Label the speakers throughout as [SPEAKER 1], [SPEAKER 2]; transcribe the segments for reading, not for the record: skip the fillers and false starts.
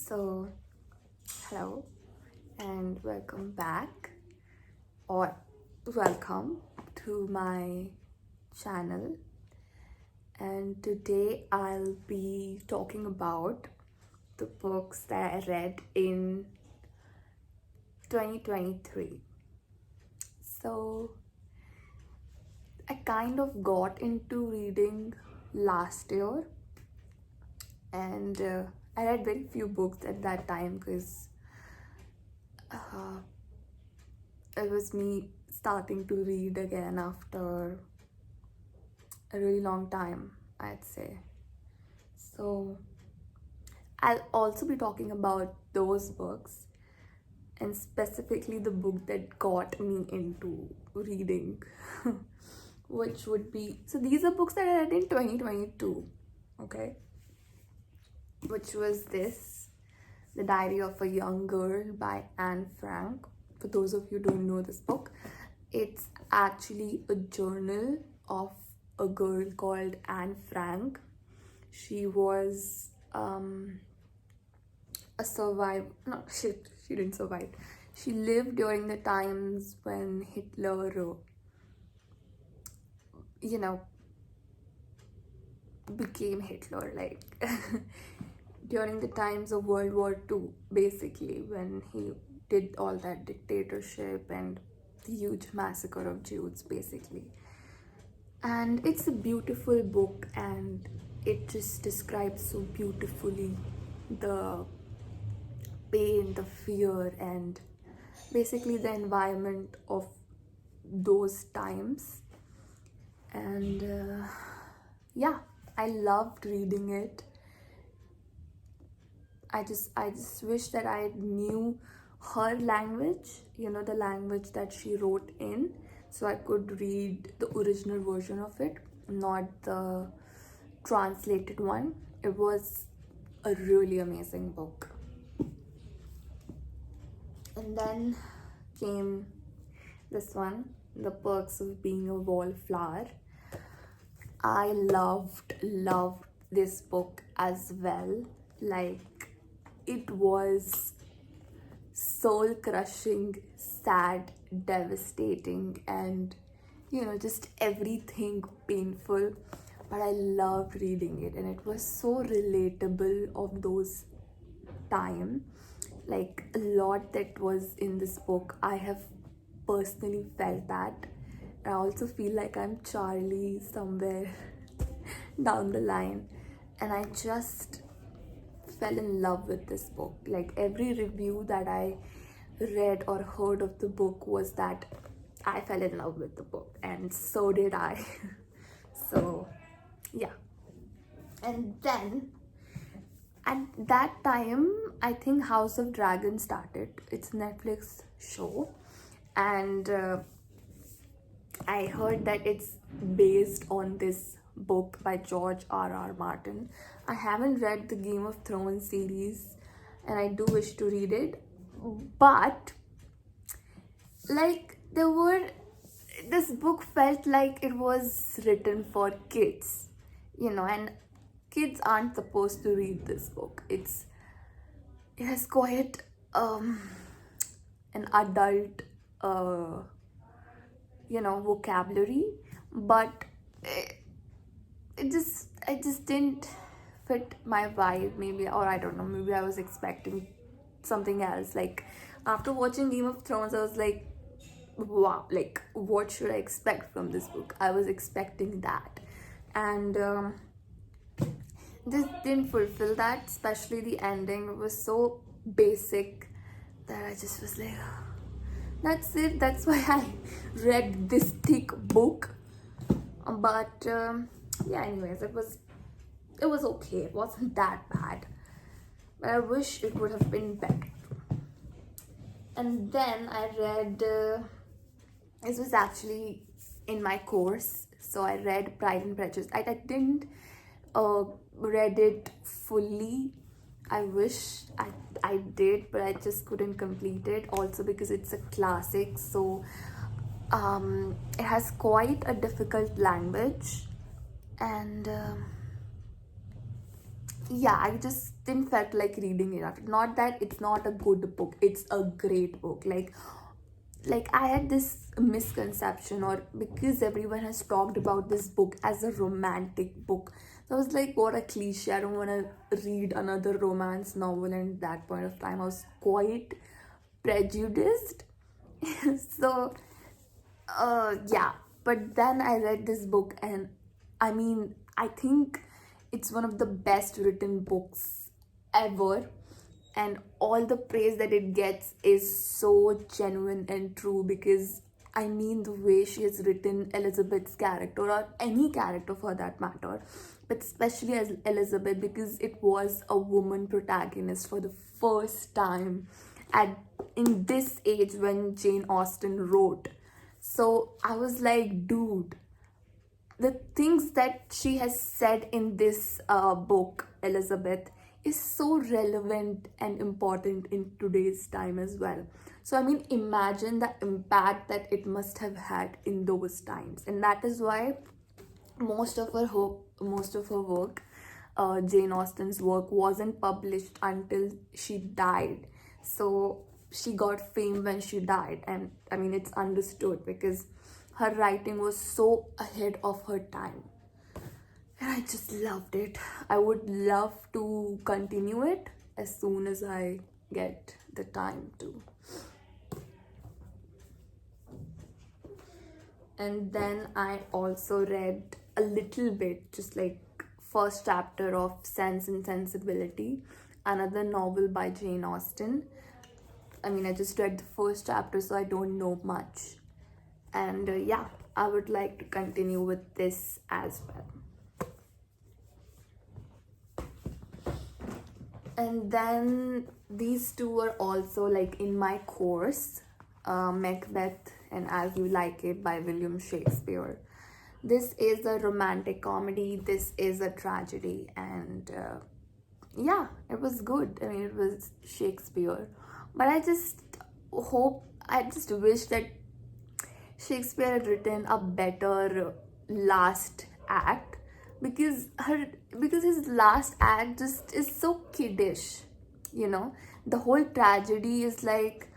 [SPEAKER 1] So, hello and welcome back, or welcome to my channel. And today I'll be talking about the books that I read in 2023. So, I kind of got into reading last year, and I read very few books at that time because it was me starting to read again after a really long time, I'd say. So, I'll also be talking about those books and specifically the book that got me into reading, which would be so these are books that I read in 2022, okay, which was this The Diary of a Young Girl by Anne Frank. For those of you who don't know this book, it's actually a journal of a girl called Anne Frank. She was a survivor. No, she didn't survive. She lived during the times when Hitler, you know, became Hitler, like during the times of World War II, basically, when he did all that dictatorship and the huge massacre of Jews, basically. And it's a beautiful book, and it just describes so beautifully the pain, the fear, and basically the environment of those times. And yeah, I loved reading it. I just wish that I knew her language, the language that she wrote in, so I could read the original version of it, not the translated one. It was a really amazing book. And then came this one, The Perks of Being a Wallflower. I loved this book as well. Like, it was soul crushing, sad, devastating, and just everything painful. But I loved reading it, and it was so relatable of those time. Like, a lot that was in this book, I have personally felt that. I also feel like I'm Charlie somewhere down the line, and I just fell in love with this book. Like, every review that I read or heard of the book was that I fell in love with the book, and so did I. So, yeah. And then at that time, I think House of Dragon started. It's a Netflix show, and I heard that it's based on this book by George R.R. Martin. I haven't read the Game of Thrones series, and I do wish to read it. But, like, this book felt like it was written for kids, and kids aren't supposed to read this book. It has quite an adult vocabulary, but I just didn't fit my vibe, maybe, or I don't know, maybe I was expecting something else. Like, after watching Game of Thrones, I was like, wow, like, what should I expect from this book? I was expecting that, and this didn't fulfill that, especially the ending. It was so basic that I just was like, that's it. That's why I read this thick book. But yeah, anyways, it was okay. It wasn't that bad, but I wish it would have been better. And then I read this was actually in my course, so I read Pride and Prejudice. I didn't read it fully. I wish I did, but I just couldn't complete it. Also because it's a classic, so it has quite a difficult language, and yeah, I just didn't felt like reading it after. Not that it's not a good book, it's a great book. Like I had this misconception, or because everyone has talked about this book as a romantic book, so I was like, what a cliche, I don't want to read another romance novel. And at that point of time I was quite prejudiced. So yeah, but then I read this book, and I mean, I think it's one of the best written books ever, and all the praise that it gets is so genuine and true. Because I mean, the way she has written Elizabeth's character, or any character for that matter, but especially as Elizabeth, because it was a woman protagonist for the first time at in this age when Jane Austen wrote. So I was like, dude, the things that she has said in this book, Elizabeth, is so relevant and important in today's time as well. So, I mean, imagine the impact that it must have had in those times. And that is why most of her work, Jane Austen's work, wasn't published until she died. So she got fame when she died, and I mean, it's understood because her writing was so ahead of her time, and I just loved it. I would love to continue it as soon as I get the time to. And then I also read a little bit, just like first chapter of Sense and Sensibility, another novel by Jane Austen. I mean, I just read the first chapter, so I don't know much. And yeah, I would like to continue with this as well. And then these two are also like in my course, Macbeth and As You Like It by William Shakespeare. This is a romantic comedy, this is a tragedy, and yeah, it was good. I mean, it was Shakespeare, but I just wish that Shakespeare had written a better last act, because his last act just is so kiddish, you know. The whole tragedy is like,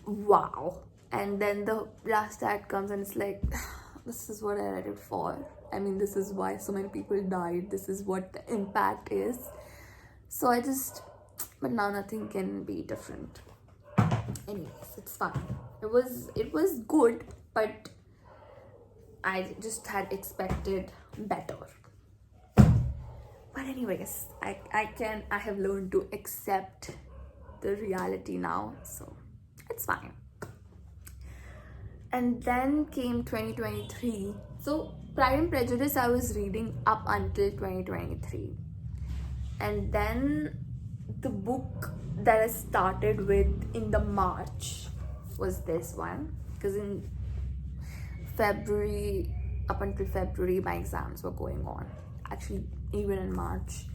[SPEAKER 1] wow, and then the last act comes and it's like, this is what I read it for. I mean, this is why so many people died, this is what the impact is. So but now nothing can be different. Anyways, it's fine. It was good, but I just had expected better. But anyways, I have learned to accept the reality now, so it's fine. And then came 2023. So Pride and Prejudice I was reading up until 2023. And then the book that I started with in the March was this one, because in February, up until February, my exams were going on, actually even in March.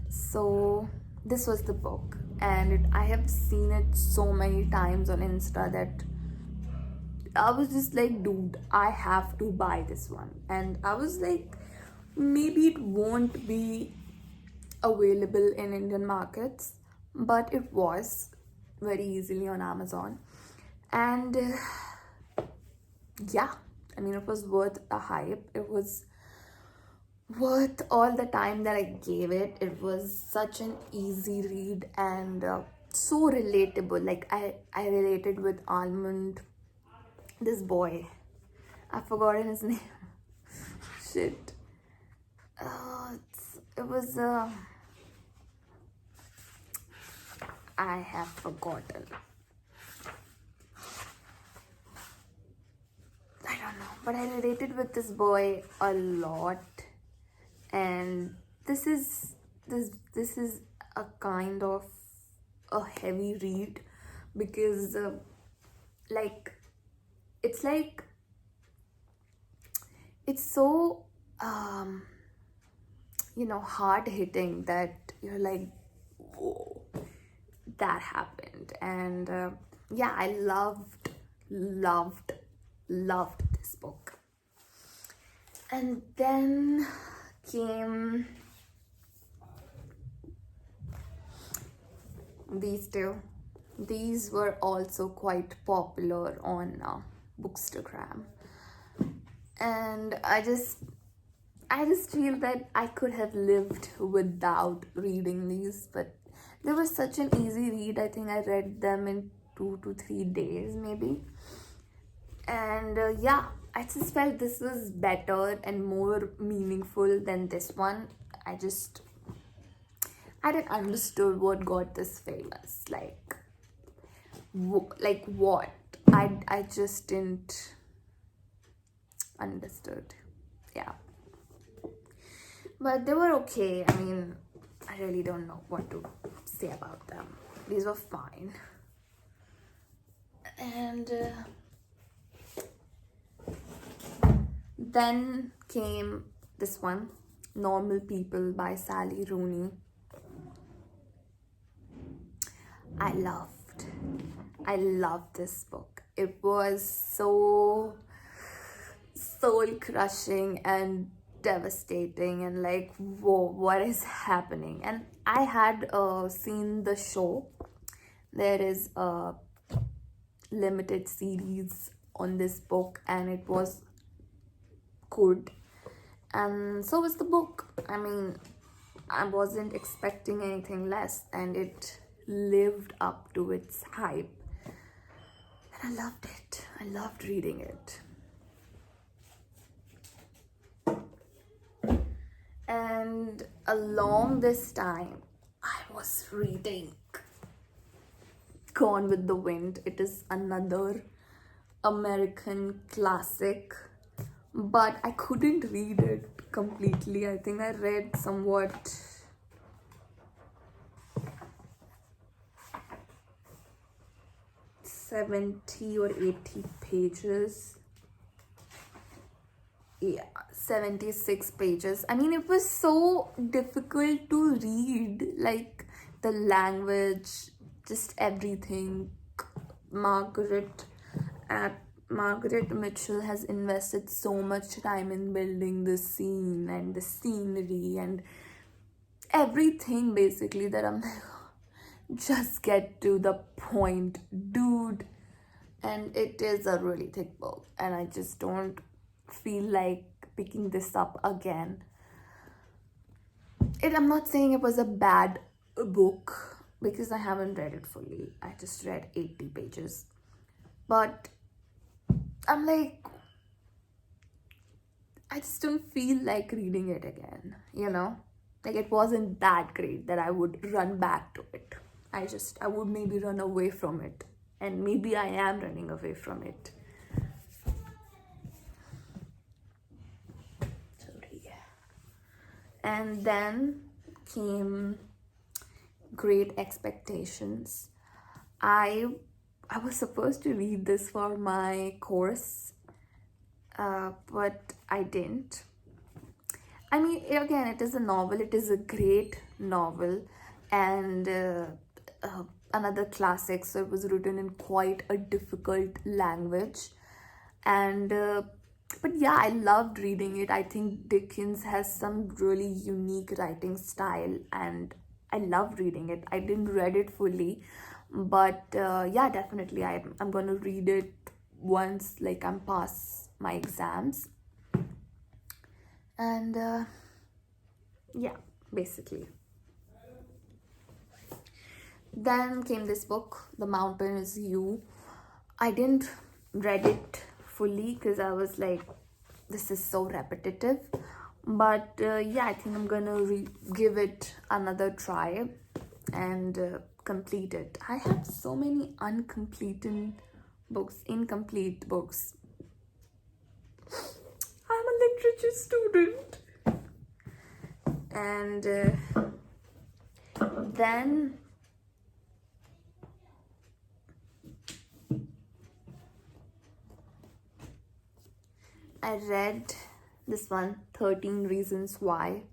[SPEAKER 1] So this was the book, and I have seen it so many times on Insta that I was just like, dude, I have to buy this one. And I was like, maybe it won't be available in Indian markets, but it was very easily on Amazon. And yeah, I mean, it was worth the hype. It was worth all the time that I gave it. It was such an easy read, and so relatable. Like I related with Almond, this boy. I've forgotten his name. Shit. It was I have forgotten. I don't know, but I related with this boy a lot, and this is a kind of a heavy read, because like it's like it's so hard hitting that you're like, whoa, that happened. And yeah, I loved this book. And then came these two. These were also quite popular on Bookstagram. And I just feel that I could have lived without reading these, but they were such an easy read. I think I read them in 2 to 3 days, maybe. And yeah, I just felt this was better and more meaningful than this one. I didn't understood what got this famous. Like what? I just didn't understood. Yeah. But they were okay. I mean, I really don't know what to say about them. These were fine. And then came this one, Normal People by Sally Rooney. I loved this book. It was so soul crushing and devastating, and like, whoa, what is happening? And I had seen the show. There is a limited series on this book, and it was good, and so was the book. I mean, I wasn't expecting anything less, and it lived up to its hype, and I loved it. I loved reading it. And along this time, I was reading Gone with the Wind. It is another American classic, but I couldn't read it completely. I think I read somewhat 70 or 80 pages. Yeah, 76 pages. I mean, it was so difficult to read, like the language, just everything. Margaret Margaret Mitchell has invested so much time in building the scene and the scenery and everything, basically, that I'm like, just get to the point, dude. And it is a really thick book, and I just don't feel like picking this up again. I'm not saying it was a bad book, because I haven't read it fully. I just read 80 pages. But I'm like, I just don't feel like reading it again, you know? Like, it wasn't that great that I would run back to it. I would maybe run away from it. And maybe I am running away from it. Sorry. And then came Great Expectations. I was supposed to read this for my course, but I didn't. I mean, again, it is a novel. It is a great novel, and another classic. So it was written in quite a difficult language, and but yeah, I loved reading it. I think Dickens has some really unique writing style, and I loved reading it. I didn't read it fully, but yeah, definitely I'm gonna read it once, like, I'm past my exams. And yeah, basically. Then came this book, The Mountain Is You. I didn't read it fully because I was like, this is so repetitive. But yeah, I think I'm gonna give it another try and complete it. I have so many incomplete books. I'm a literature student. And then I read this one, 13 Reasons Why.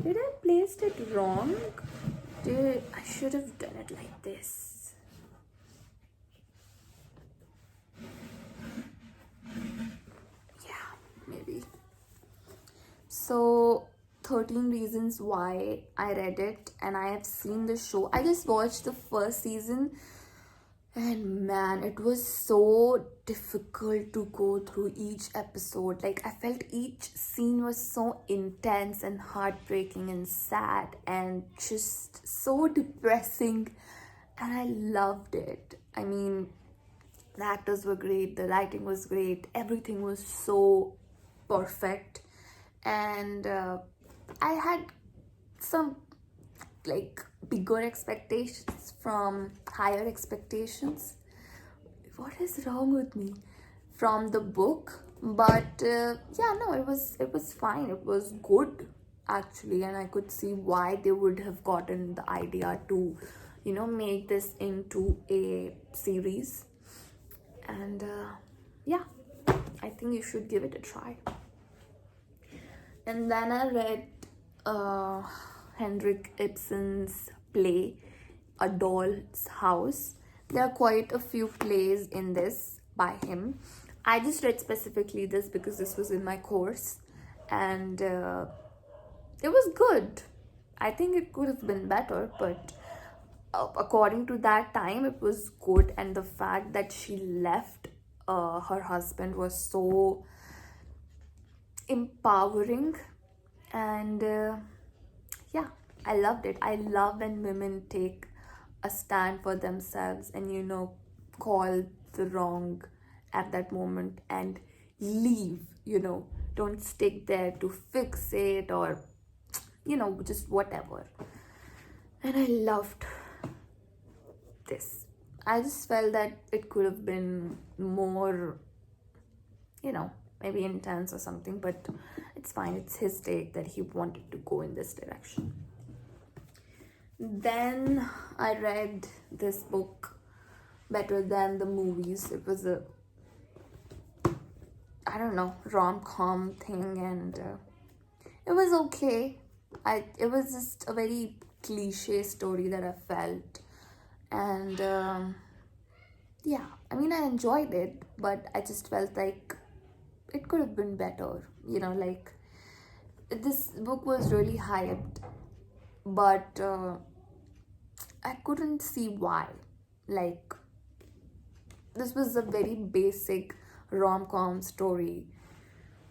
[SPEAKER 1] Did I place it wrong? I should have done it like this. Yeah, maybe. So 13 Reasons Why I read it, and I have seen the show. I just watched the first season, and man, it was so difficult to go through each episode. Like, I felt each scene was so intense and heartbreaking and sad and just so depressing. And I loved it. I mean, the actors were great, the writing was great, everything was so perfect. And I had some like bigger expectations from higher expectations. What is wrong with me? From the book. But yeah, no, it was fine. It was good actually, and I could see why they would have gotten the idea to, make this into a series. And yeah, I think you should give it a try. And then I read uh, Henrik Ibsen's play, A Doll's House. There are quite a few plays in this by him. I just read specifically this because this was in my course, and it was good. I think it could have been better, but according to that time, it was good. And the fact that she left her husband was so empowering. And yeah, I loved it. I love when women take a stand for themselves and call the wrong at that moment and leave. Don't stick there to fix it, or just whatever. And I loved this. I just felt that it could have been more, maybe intense or something, but it's fine. It's his take that he wanted to go in this direction. Then I read this book, Better Than the Movies. It was a, I don't know, rom-com thing, and it was okay. It was just a very cliche story that I felt. And yeah, I mean, I enjoyed it, but I just felt like it could have been better. Like, this book was really hyped, but I couldn't see why. Like, this was a very basic rom-com story,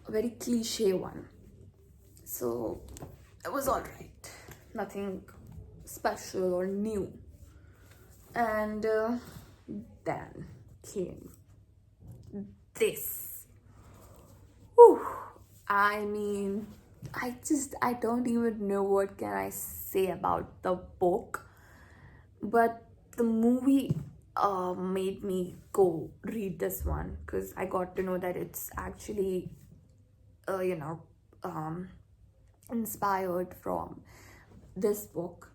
[SPEAKER 1] a very cliche one. So it was alright. Nothing special or new. And then came this. Whew. I mean, I don't even know what can I say about the book, but the movie made me go read this one, because I got to know that it's actually inspired from this book.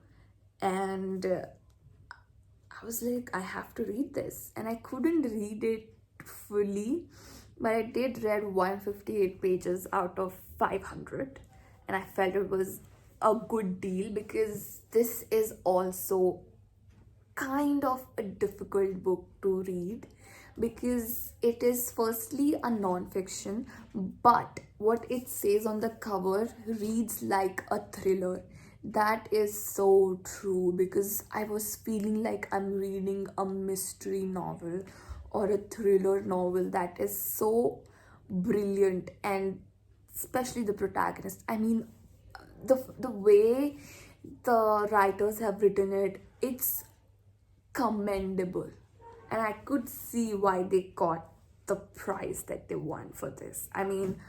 [SPEAKER 1] And I was like, I have to read this, and I couldn't read it fully, but I did read 158 pages out of 500, and I felt it was a good deal, because this is also kind of a difficult book to read, because it is firstly a non-fiction, but what it says on the cover reads like a thriller. That is so true, because I was feeling like I'm reading a mystery novel or a thriller novel that is so brilliant. And especially the protagonist. I mean, the way the writers have written it, it's commendable, and I could see why they got the prize that they won for this. I mean,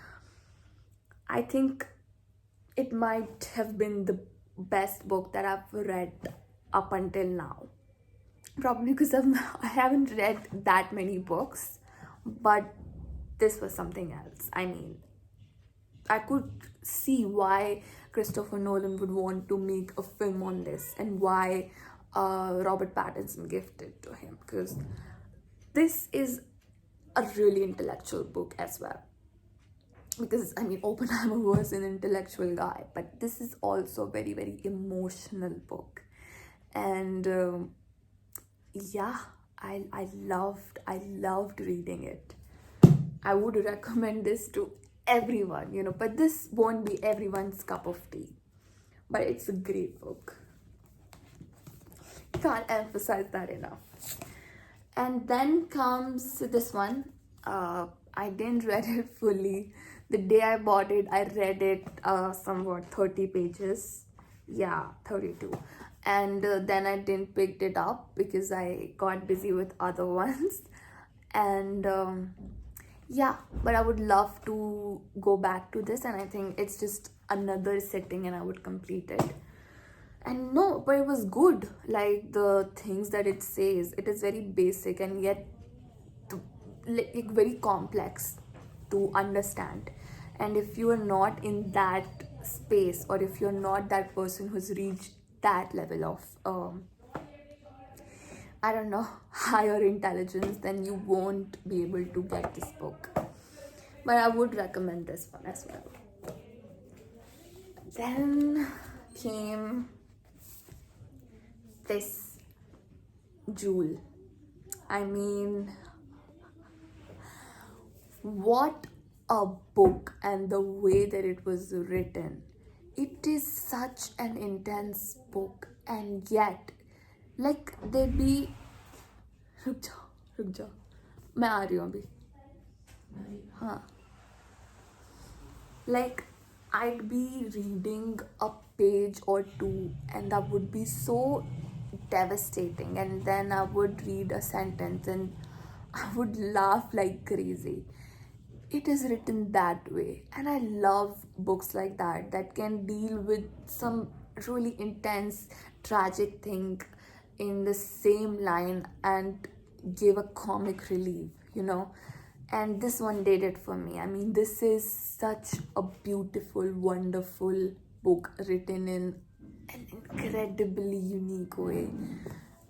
[SPEAKER 1] I think it might have been the best book that I've read up until now, probably because I haven't read that many books, but this was something else. I mean, I could see why Christopher Nolan would want to make a film on this, and why Robert Pattinson gifted to him, because this is a really intellectual book as well. Because I mean, Oppenheimer was an intellectual guy, but this is also a very, very emotional book. And yeah, I loved reading it. I would recommend this to everyone, but this won't be everyone's cup of tea. But it's a great book. Can't emphasize that enough. And then comes this one. I didn't read it fully. The day I bought it, I read it somewhat 30 pages. Yeah, 32. And then I didn't pick it up because I got busy with other ones. And yeah, but I would love to go back to this, and I think it's just another sitting and I would complete it. And no, but it was good. Like the things that it says, it is very basic and yet like very complex to understand. And if you are not in that space, or if you're not that person who's reached that level of I don't know, higher intelligence, then you won't be able to get this book. But I would recommend this one as well. Then came this Jewel. I mean, what a book, and the way that it was written. It is such an intense book, and yet, like, they be. रुक जाओ मैं आ रही हूँ अभी. हाँ. Like, I'd be reading a page or two, and that would be so devastating, and then I would read a sentence and I would laugh like crazy. It is written that way, and I love books like that can deal with some really intense tragic thing in the same line and give a comic relief. And this one did it for me. I mean, this is such a beautiful, wonderful book written in an incredibly unique way,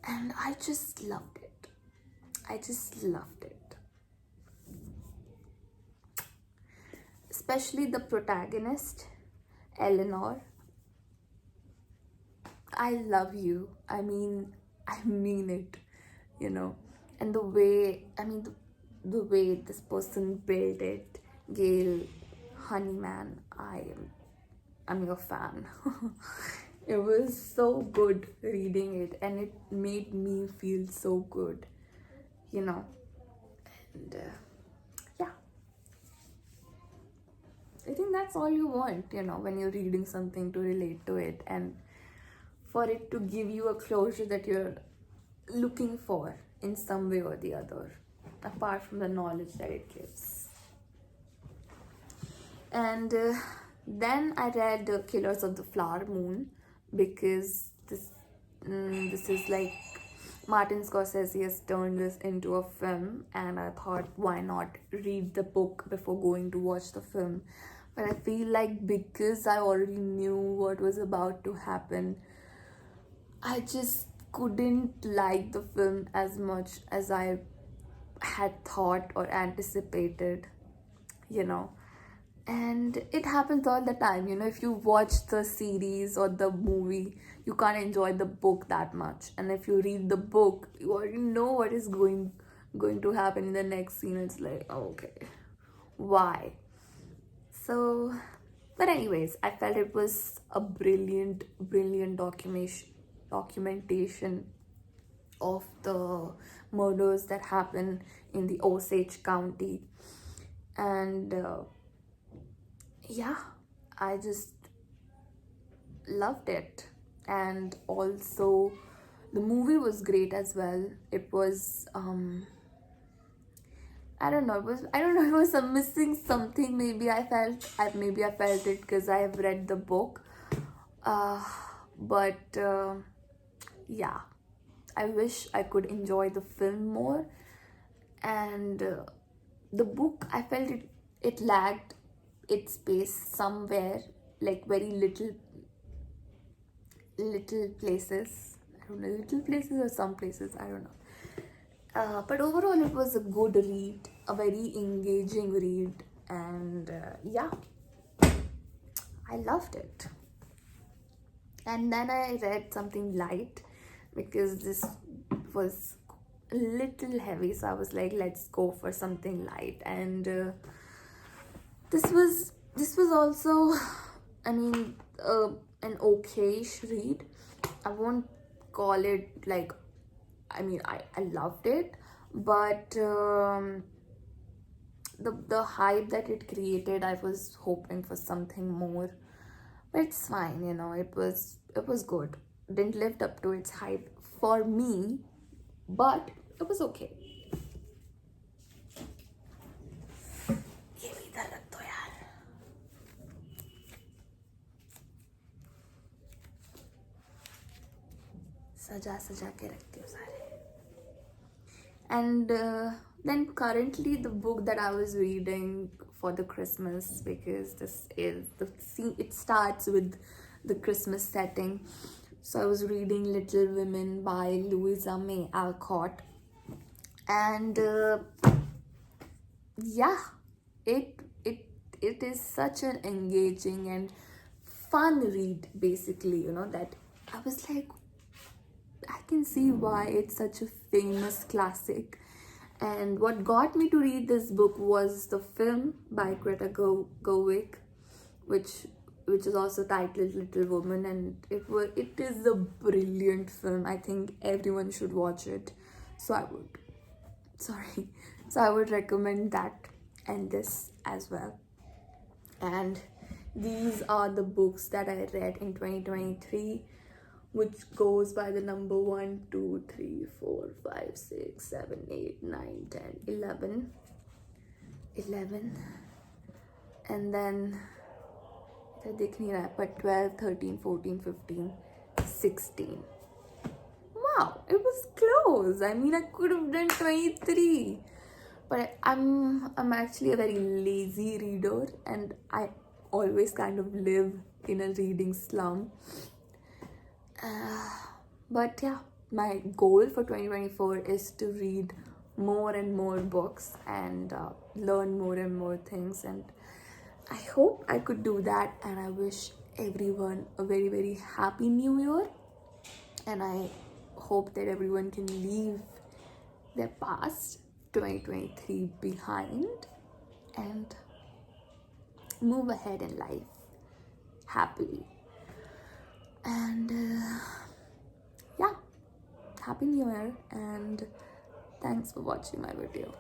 [SPEAKER 1] and I just loved it. Especially the protagonist, Eleanor. I love you. I mean it. And the way, the way this person built it, Gail Honeyman, I'm your fan. It was so good reading it, and it made me feel so good. And yeah, I think that's all you want, when you're reading something, to relate to it and for it to give you a closure that you're looking for in some way or the other, apart from the knowledge that it gives. And then I read Killers of the Flower Moon, because this is like Martin Scorsese has turned this into a film, and I thought, why not read the book before going to watch the film? But I feel like because I already knew what was about to happen, I just couldn't like the film as much as I had thought or anticipated. And it happens all the time. If you watch the series or the movie, you can't enjoy the book that much. And if you read the book, you already know what is going to happen in the next scene. It's like, oh, okay, why? So, but anyways, I felt it was a brilliant documentation of the murders that happen in the Osage County. And yeah, I just loved it. And also the movie was great as well. It was I don't know, it was a missing something. Maybe I felt it because I have read the book, but yeah, I wish I could enjoy the film more. And the book, I felt it lagged its pace somewhere, like very little places. I don't know, little places or some places, I don't know. But overall, it was a good read, a very engaging read, and yeah, I loved it. And then I read something light, because this was a little heavy, so I was like, let's go for something light. And this was also, I mean, an okayish read. I won't call it like, I mean, I loved it, but the hype that it created, I was hoping for something more. But it's fine, it was good. Didn't live up to its hype for me, but it was okay. ये भी इधर रख दो यार. सजा सजा के रखती हूँ सारे. And then currently the book that I was reading for the Christmas, because this is the scene, it starts with the Christmas setting. So I was reading Little Women by Louisa May Alcott, and yeah, it is such an engaging and fun read, basically, that I was like, I can see why it's such a famous classic. And what got me to read this book was the film by Greta Gerwig, which is also titled Little Woman, and it is a brilliant film. I think everyone should watch it. So I would recommend that and this as well. And these are the books that I read in 2023, which goes by the number 1, 2, 3, 4, 5, 6, 7, 8, 9, 10, 11. And then इधर दिख नहीं रहा है, but 12, 13, 14, 15, 16. Wow, it was close. I mean, I could have done 23. But I'm actually a very lazy reader, and I always kind of live in a reading slump. But yeah, my goal for 2024 is to read more and more books and learn more and more things, and I hope I could do that. And I wish everyone a very, very happy new year, and I hope that everyone can leave their past 2023 behind and move ahead in life happily. And yeah, happy new year, and thanks for watching my video.